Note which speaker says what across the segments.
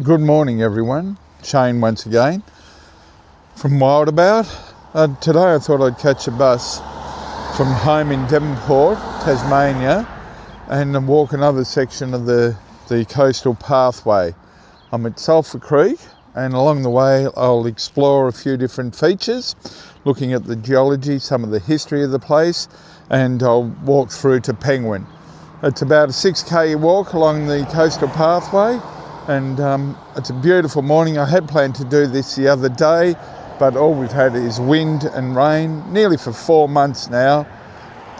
Speaker 1: Good morning everyone, Shane once again from Wildabout. Today I thought I'd catch a bus from home in Devonport, Tasmania, and walk another section of the coastal pathway. I'm at Sulphur Creek, and along the way I'll explore a few different features, looking at the geology, some of the history of the place, and I'll walk through to Penguin. It's about a 6k walk along the coastal pathway, and it's a beautiful morning. I had planned to do this the other day, but all we've had is wind and rain, nearly for 4 months now,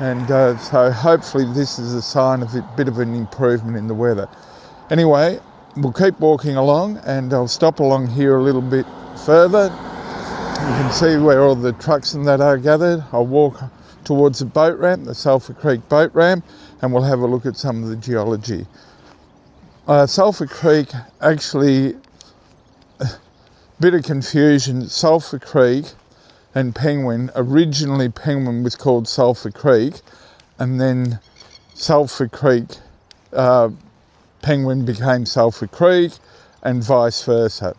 Speaker 1: and so hopefully this is a sign of a bit of an improvement in the weather. Anyway, we'll keep walking along, and I'll stop along here a little bit further. You can see where all the trucks and that are gathered. I'll walk towards the boat ramp, the Sulphur Creek boat ramp, and we'll have a look at some of the geology. Sulphur Creek, actually, a bit of confusion. Sulphur Creek and Penguin, originally Penguin was called Sulphur Creek, and then Sulphur Creek, Penguin became Sulphur Creek, and vice versa.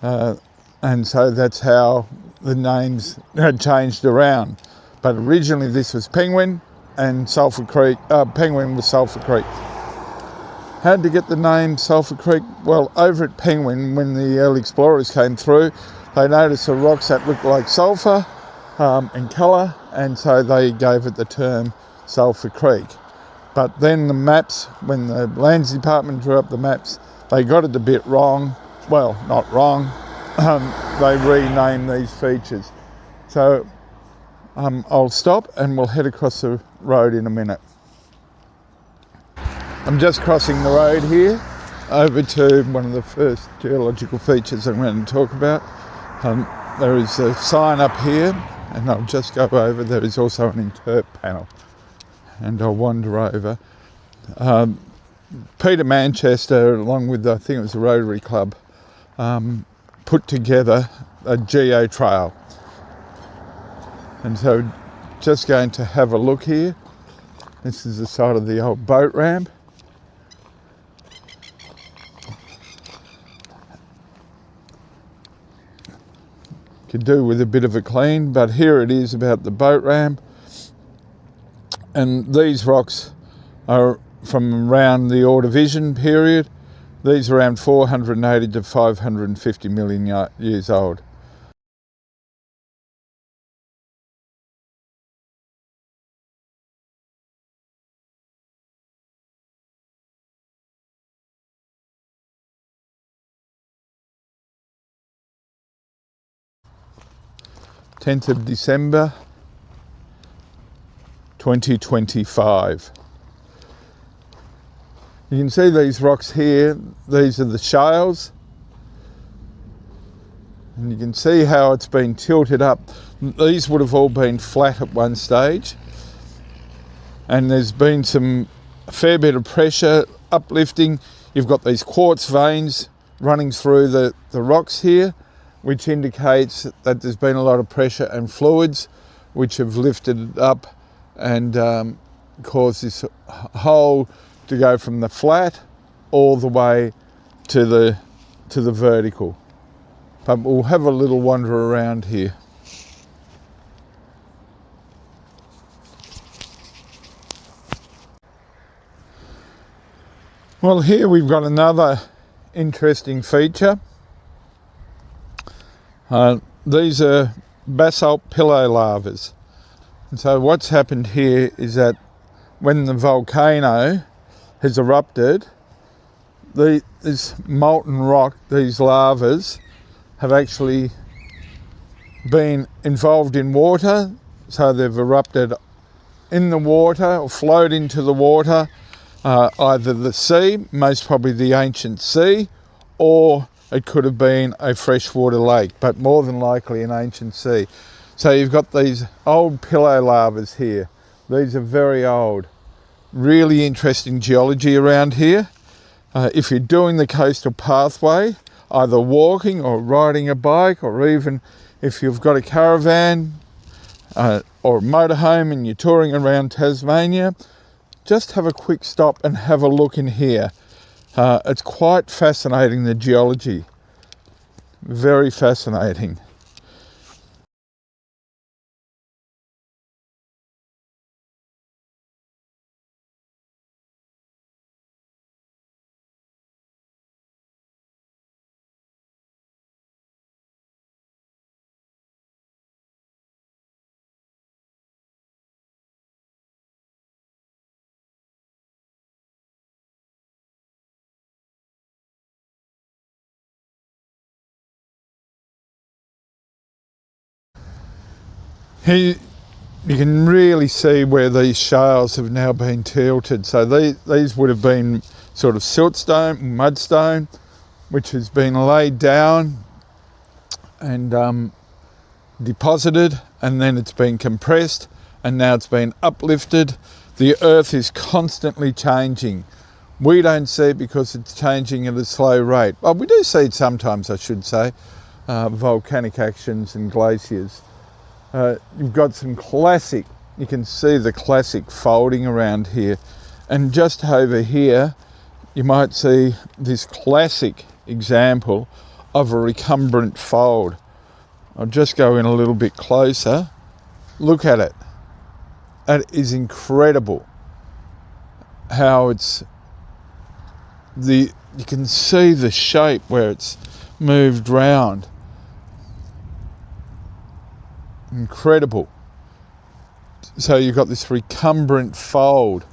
Speaker 1: And so that's how the names had changed around. But originally this was Penguin, and Sulphur Creek, Penguin was Sulphur Creek. How to get the name Sulphur Creek? Well, over at Penguin, when the early explorers came through, they noticed the rocks that looked like sulphur in colour, and so they gave it the term Sulphur Creek. But then the maps, when the Lands Department drew up the maps, they got it a bit wrong. Well, not wrong. They renamed these features. So I'll stop and we'll head across the road in a minute. I'm just crossing the road here over to one of the first geological features I'm going to talk about. There is a sign up here, and I'll just go over. There is also an interp panel, and I'll wander over. Peter Manchester, along with I think it was the Rotary Club, put together a geo trail, and so just going to have a look here. This is the side of the old boat ramp. Could do with a bit of a clean, but here it is about the boat ramp. And these rocks are from around the Ordovician period. These are around 480 to 550 million years old. December 10th, 2025. You can see these rocks here. These are the shales, and you can see how it's been tilted up. These would have all been flat at one stage, and there's been a fair bit of pressure uplifting. You've got these quartz veins running through the rocks here, which indicates that there's been a lot of pressure and fluids which have lifted it up and caused this hole to go from the flat all the way to the vertical. But we'll have a little wander around here. Well, here we've got another interesting feature. These are basalt pillow lavas. And so what's happened here is that when the volcano has erupted, this molten rock, these lavas, have actually been involved in water. So they've erupted in the water or flowed into the water, either the sea, most probably the ancient sea, or it could have been a freshwater lake, but more than likely an ancient sea. So you've got these old pillow lavas here. These are very old. Really interesting geology around here. If you're doing the coastal pathway, either walking or riding a bike, or even if you've got a caravan or a motorhome and you're touring around Tasmania, just have a quick stop and have a look in here. It's quite fascinating, the geology. Very fascinating. Here you can really see where these shales have now been tilted. So these would have been sort of siltstone, mudstone, which has been laid down and deposited, and then it's been compressed, and now it's been uplifted. The earth is constantly changing. We don't see it because it's changing at a slow rate. Well, we do see it sometimes, I should say, volcanic actions and glaciers. You've got some classic, you can see the classic folding around here. And just over here, you might see this classic example of a recumbrant fold. I'll just go in a little bit closer. Look at it. That is incredible. How you can see the shape where it's moved round. Incredible. So you've got this recumbrant fold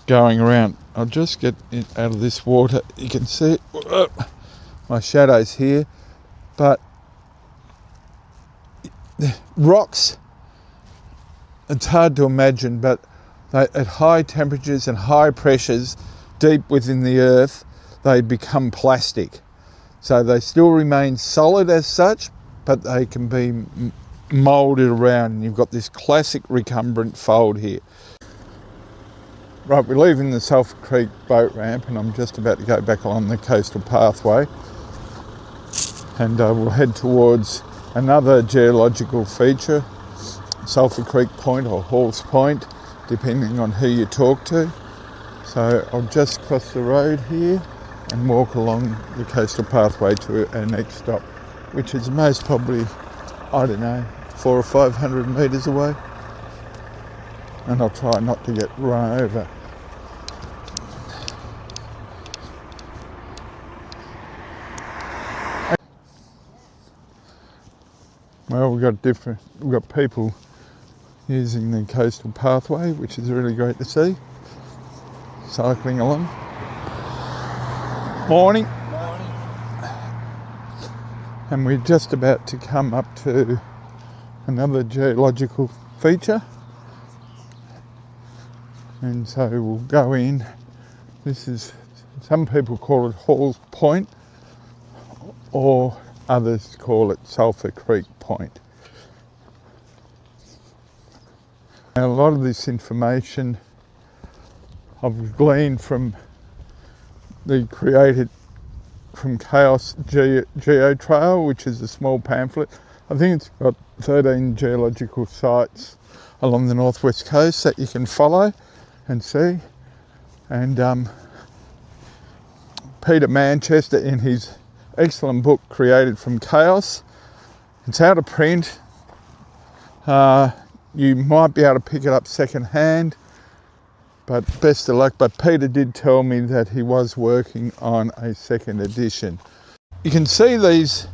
Speaker 1: going around. I'll just get it out of this water. You can see it. My shadow's here, but rocks, it's hard to imagine, but at high temperatures and high pressures deep within the earth, they become plastic. So they still remain solid as such, but they can be moulded around, and you've got this classic recumbrant fold here. Right, we're leaving the Sulphur Creek boat ramp, and I'm just about to go back along the coastal pathway, and we'll head towards another geological feature, Sulphur Creek Point or Hall's Point, depending on who you talk to. So I'll just cross the road here and walk along the coastal pathway to our next stop, which is most probably, I don't know, 400 or 500 metres away. And I'll try not to get run over. Well, we've got people using the coastal pathway, which is really great to see. Cycling along. Morning.
Speaker 2: Morning.
Speaker 1: And we're just about to come up to another geological feature. And so we'll go in. This is, some people call it Hall's Point, or others call it Sulphur Creek Point. And a lot of this information I've gleaned from the Created from Chaos Geo Trail, which is a small pamphlet. I think it's got 13 geological sites along the northwest coast that you can follow and see. And Peter Manchester, in his excellent book Created from Chaos, it's out of print. You might be able to pick it up second hand, but best of luck. But Peter did tell me that he was working on a second edition. You can see this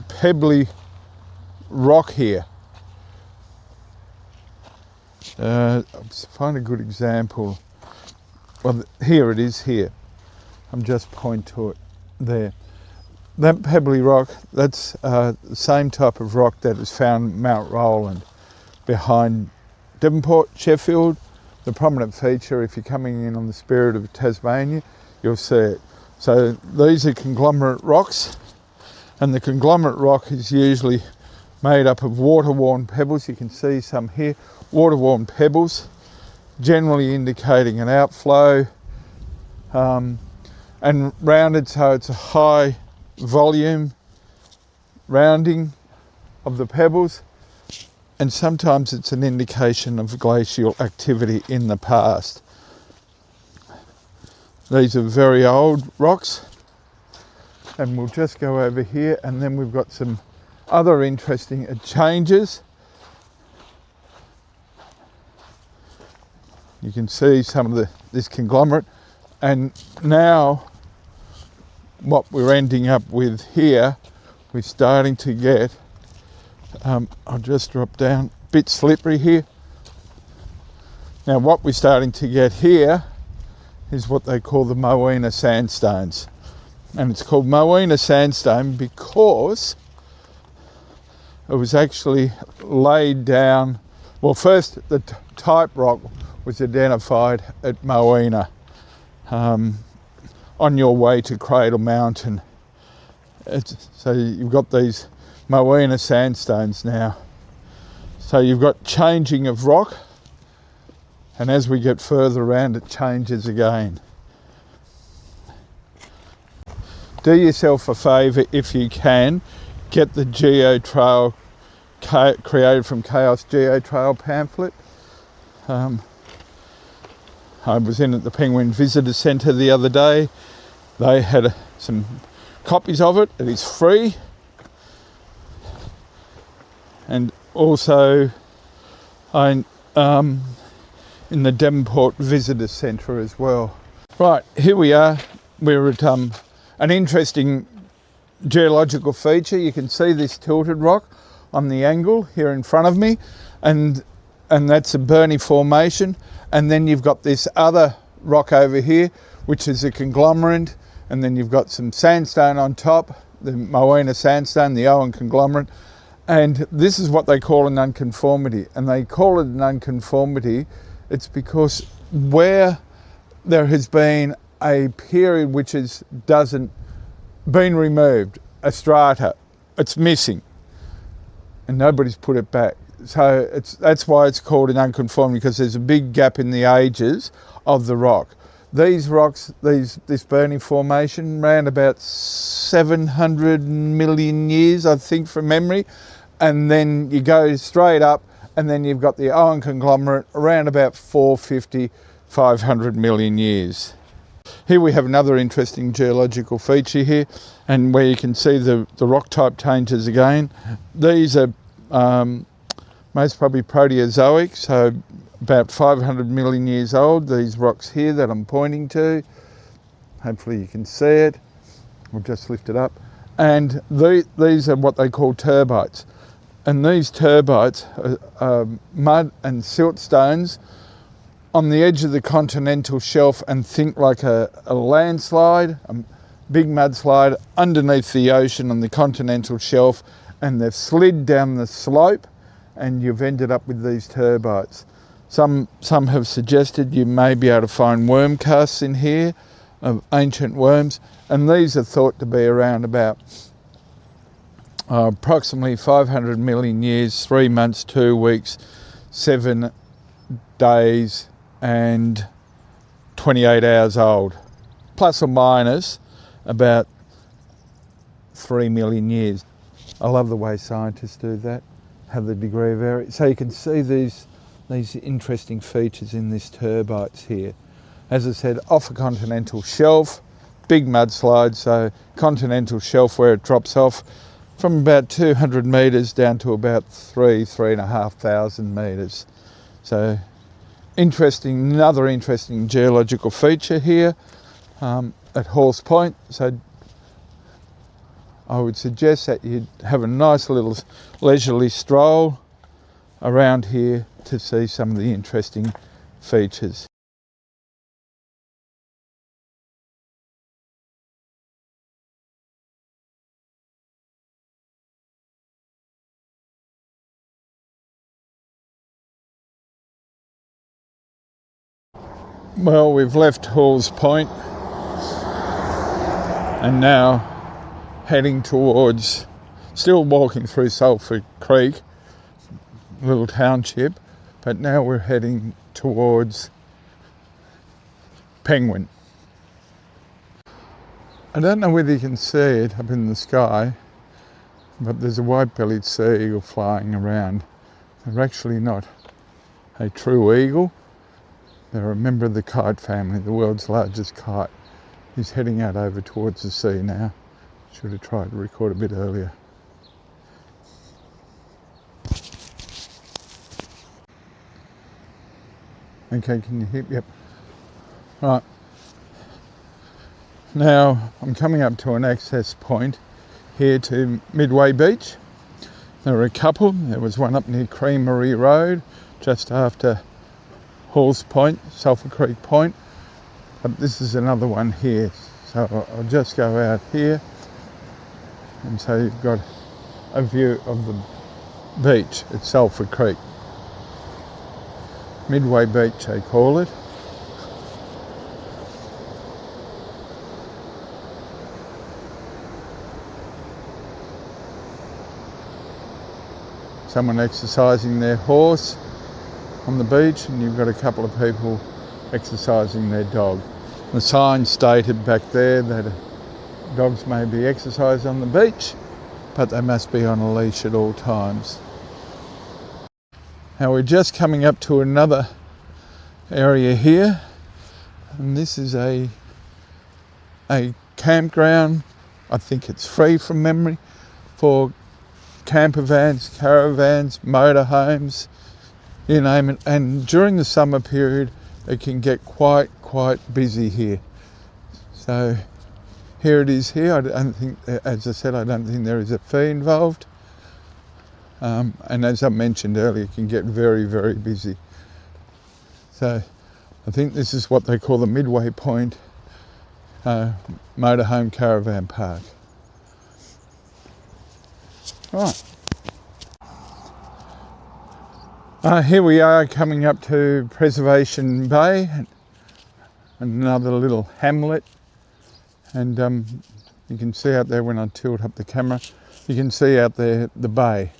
Speaker 1: pebbly rock here. I'll find a good example. Well, here it is here. I'm just pointing to it there. That pebbly rock, that's the same type of rock that is found Mount Rowland behind Devonport, Sheffield. The prominent feature, if you're coming in on the Spirit of Tasmania, you'll see it. So these are conglomerate rocks, and the conglomerate rock is usually made up of water-worn pebbles. You can see some here, water-worn pebbles, generally indicating an outflow, and rounded, so it's a high volume rounding of the pebbles, and sometimes it's an indication of glacial activity in the past. These are very old rocks. And we'll just go over here, and then we've got some other interesting changes. You can see some of this conglomerate, and now what we're ending up with here, we're starting to get, I'll just drop down, a bit slippery here. Now what we're starting to get here is what they call the Moena sandstones. And it's called Moena sandstone because it was actually laid down, well, first the type rock was identified at Moena on your way to Cradle Mountain. So you've got these Moena sandstones now. So you've got changing of rock, and as we get further around it changes again. Do yourself a favour if you can, get the GeoTrail created from Chaos GeoTrail pamphlet. I was in at the Penguin Visitor Centre the other day. They had some copies of it. It is free. And also in the Devonport Visitor Centre as well. Right, here we are. We're at an interesting geological feature. You can see this tilted rock on the angle here in front of me, and that's a Burney Formation. And then you've got this other rock over here, which is a conglomerate, and then you've got some sandstone on top, the Moena sandstone, the Owen conglomerate, and this is what they call an unconformity. And they call it an unconformity, it's because where there has been a period which doesn't been removed, a strata, it's missing, and nobody's put it back. So that's why it's called an unconformity, because there's a big gap in the ages of the rock. These rocks, this Burney Formation, ran about 700 million years, I think, from memory, and then you go straight up, and then you've got the Owen conglomerate around about 450, 500 million years. Here we have another interesting geological feature here, and where you can see the rock type changes again. These are most probably Proterozoic, so about 500 million years old, these rocks here that I'm pointing to. Hopefully you can see it. We'll just lift it up. And these are what they call turbites. And these turbites are mud and siltstones on the edge of the continental shelf, and think like a landslide, a big mudslide underneath the ocean on the continental shelf, and they've slid down the slope, and you've ended up with these turbites. Some have suggested you may be able to find worm casts in here of ancient worms, and these are thought to be around about approximately 500 million years, 3 months, 2 weeks, 7 days, and 28 hours old, plus or minus about 3 million years. I love the way scientists do that, have the degree of error. So you can see these interesting features in this turbites here. As I said, off a continental shelf, big mudslide, so continental shelf where it drops off from about 200 metres down to about 3,500 metres. So another interesting geological feature here at Horse Point. So I would suggest that you'd have a nice little leisurely stroll around here to see some of the interesting features. Well, we've left Halls Point and now heading towards, still walking through Sulphur Creek, little township, but now we're heading towards Penguin. I don't know whether you can see it up in the sky, but there's a white-bellied sea eagle flying around. They're actually not a true eagle. They're a member of the kite family, the world's largest kite. He's heading out over towards the sea now. Should have tried to record a bit earlier. Okay, can you hear? Yep. Right. Now I'm coming up to an access point here to Midway Beach. There were a couple. There was one up near Creamery Road, just after Halls Point, Sulphur Creek Point. But this is another one here. So I'll just go out here. And so you've got a view of the beach at Sulphur Creek. Midway Beach, they call it. Someone exercising their horse on the beach, and you've got a couple of people exercising their dog. The sign stated back there that dogs may be exercised on the beach, but they must be on a leash at all times. Now we're just coming up to another area here, and this is a campground. I think it's free from memory for camper vans, caravans, motorhomes, you name it. And during the summer period, it can get quite busy here. So here it is here. I don't think, as I said, I don't think there is a fee involved. And as I mentioned earlier, it can get very busy. So I think this is what they call the Midway Point Motorhome Caravan Park. Right. Here we are coming up to Preservation Bay, another little hamlet, and you can see out there when I tilt up the camera, you can see out there the bay.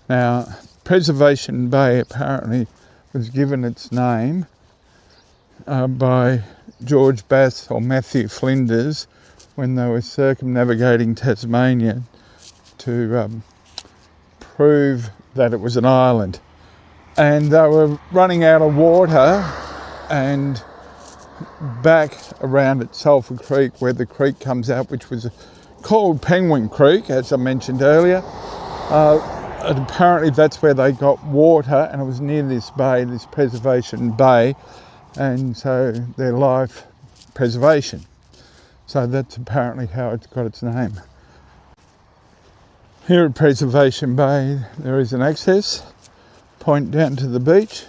Speaker 1: Now, Preservation Bay apparently was given its name by George Bass or Matthew Flinders when they were circumnavigating Tasmania to prove that it was an island. And they were running out of water, and back around at Sulphur Creek, where the creek comes out, which was called Penguin Creek, as I mentioned earlier, and apparently that's where they got water, and it was near this bay, this Preservation Bay, and so their life preservation. So that's apparently how it's got its name. Here at Preservation Bay, there is an access point down to the beach.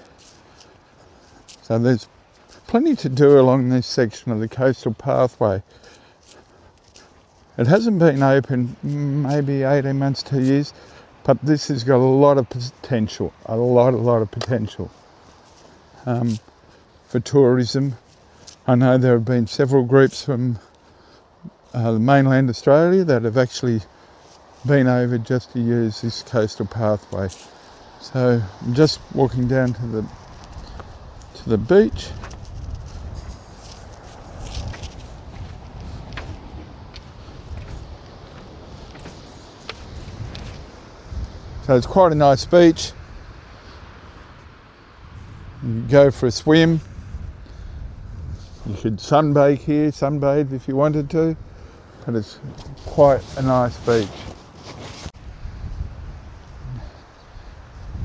Speaker 1: So there's plenty to do along this section of the coastal pathway. It hasn't been open maybe 18 months, 2 years, but this has got a lot of potential, a lot of potential for tourism. I know there have been several groups from the mainland Australia that have actually been over just to use this coastal pathway. So I'm just walking down to the beach. So it's quite a nice beach. You can go for a swim. You could sunbathe here, sunbathe if you wanted to, but it's quite a nice beach.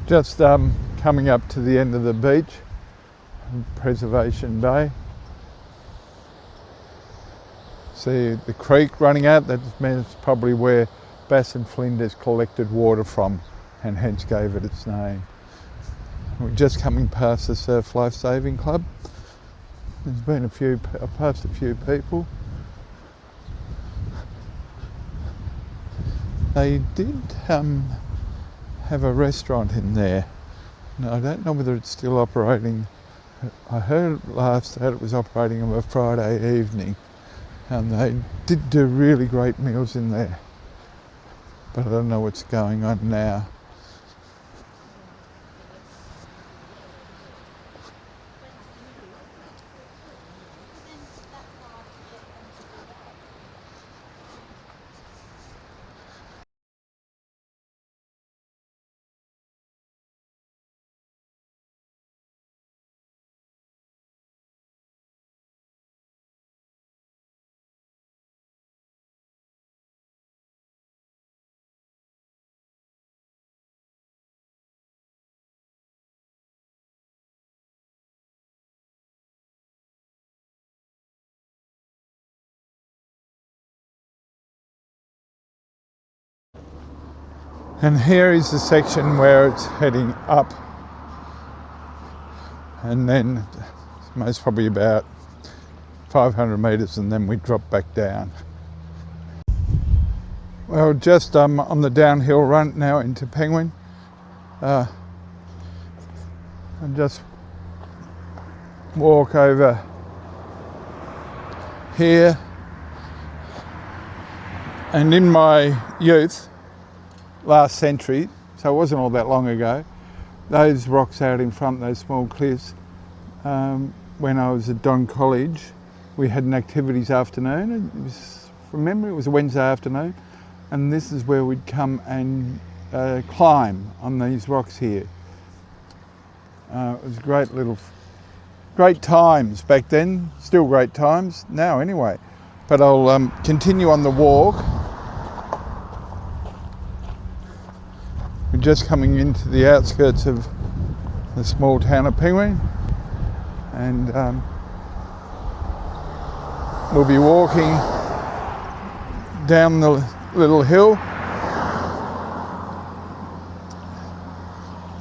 Speaker 1: Just coming up to the end of the beach, Preservation Bay. See the creek running out, that's probably where Bass and Flinders collected water from, and hence gave it its name. We're just coming past the Surf Life Saving Club. There's been I've passed a few people. They did have a restaurant in there. Now, I don't know whether it's still operating. I heard last that it was operating on a Friday evening, and they did do really great meals in there. But I don't know what's going on now. And here is the section where it's heading up, and then most probably about 500 metres, and then we drop back down. Well, just on the downhill run now into Penguin. And just walk over here. And in my youth, last century, so it wasn't all that long ago, those rocks out in front, those small cliffs, when I was at Don College, we had an activities afternoon. It was, from memory, it was a Wednesday afternoon, and this is where we'd come and climb on these rocks here. It was great times back then, still great times now anyway. But I'll continue on the walk. We're just coming into the outskirts of the small town of Penguin, and we'll be walking down the little hill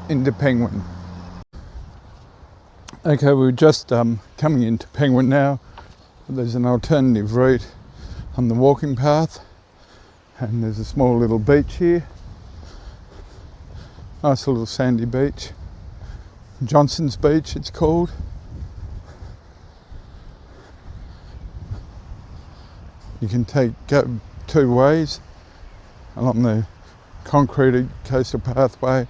Speaker 1: into Penguin. Okay, we're just coming into Penguin now. There's an alternative route on the walking path, and there's a small little beach here. Nice little sandy beach. Johnson's Beach it's called. You can go two ways, along the concreted coastal pathway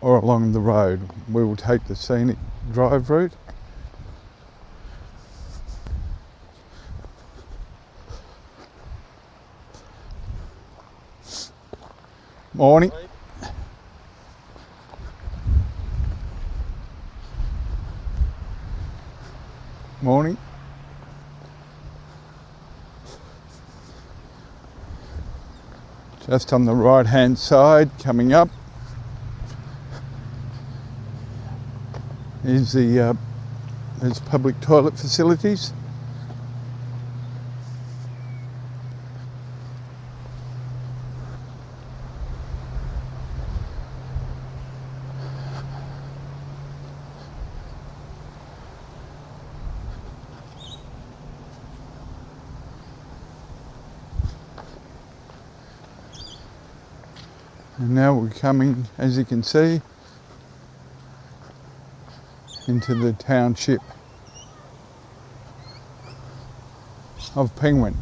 Speaker 1: or along the road. We will take the scenic drive route. Morning. Morning. Just on the right hand side coming up is there's public toilet facilities. And now we're coming, as you can see, into the township of Penguin.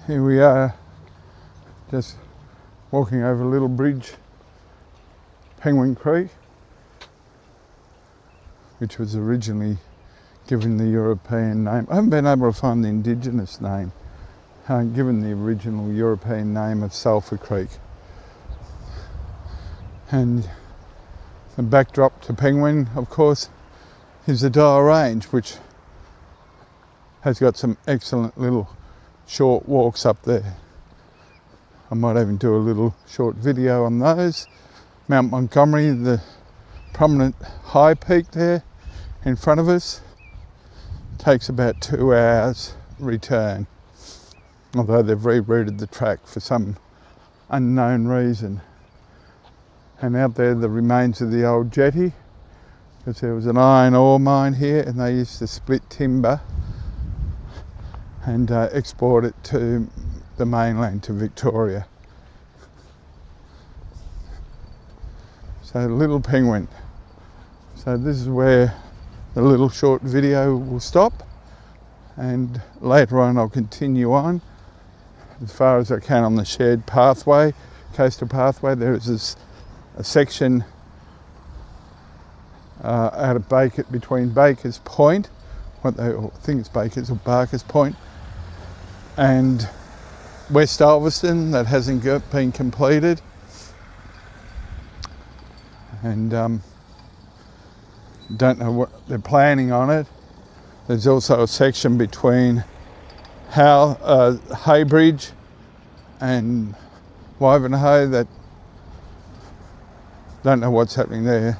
Speaker 1: Here we are, just walking over a little bridge, Penguin Creek, which was originally given the European name. I haven't been able to find the indigenous name, given the original European name of Sulphur Creek. And the backdrop to Penguin, of course, is the Dial Range, which has got some excellent little short walks up there. I might even do a little short video on those. Mount Montgomery, the prominent high peak there in front of us, takes about 2 hours return, although they've rerouted the track for some unknown reason. And out there the remains of the old jetty, because there was an iron ore mine here and they used to split timber and export it to the mainland, to Victoria. So Little Penguin. So this is where the little short video will stop, and later on I'll continue on as far as I can on the shared pathway, coastal pathway. There is a section out of between Baker's Point, I think it's Baker's or Barker's Point, and West Ulverston that hasn't been completed. And don't know what they're planning on it. There's also a section between Haybridge and Wivenhoe that don't know what's happening there.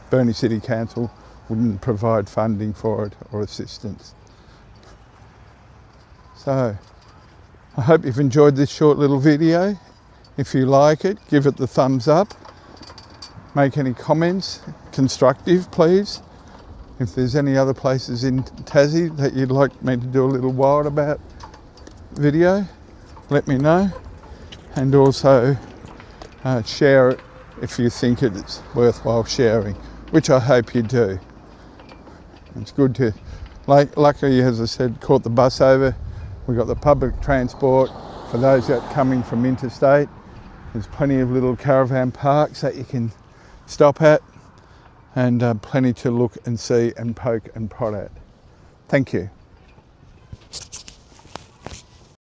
Speaker 1: Burnie City Council wouldn't provide funding for it or assistance. So I hope you've enjoyed this short little video. If you like it, give it the thumbs up. Make any comments, constructive please. If there's any other places in Tassie that you'd like me to do a little wild about video, let me know. And also share it if you think it's worthwhile sharing, which I hope you do. It's good to, luckily as I said, caught the bus over. We've got the public transport for those that are coming from interstate. There's plenty of little caravan parks that you can stop at, and plenty to look and see and poke and prod at. Thank you.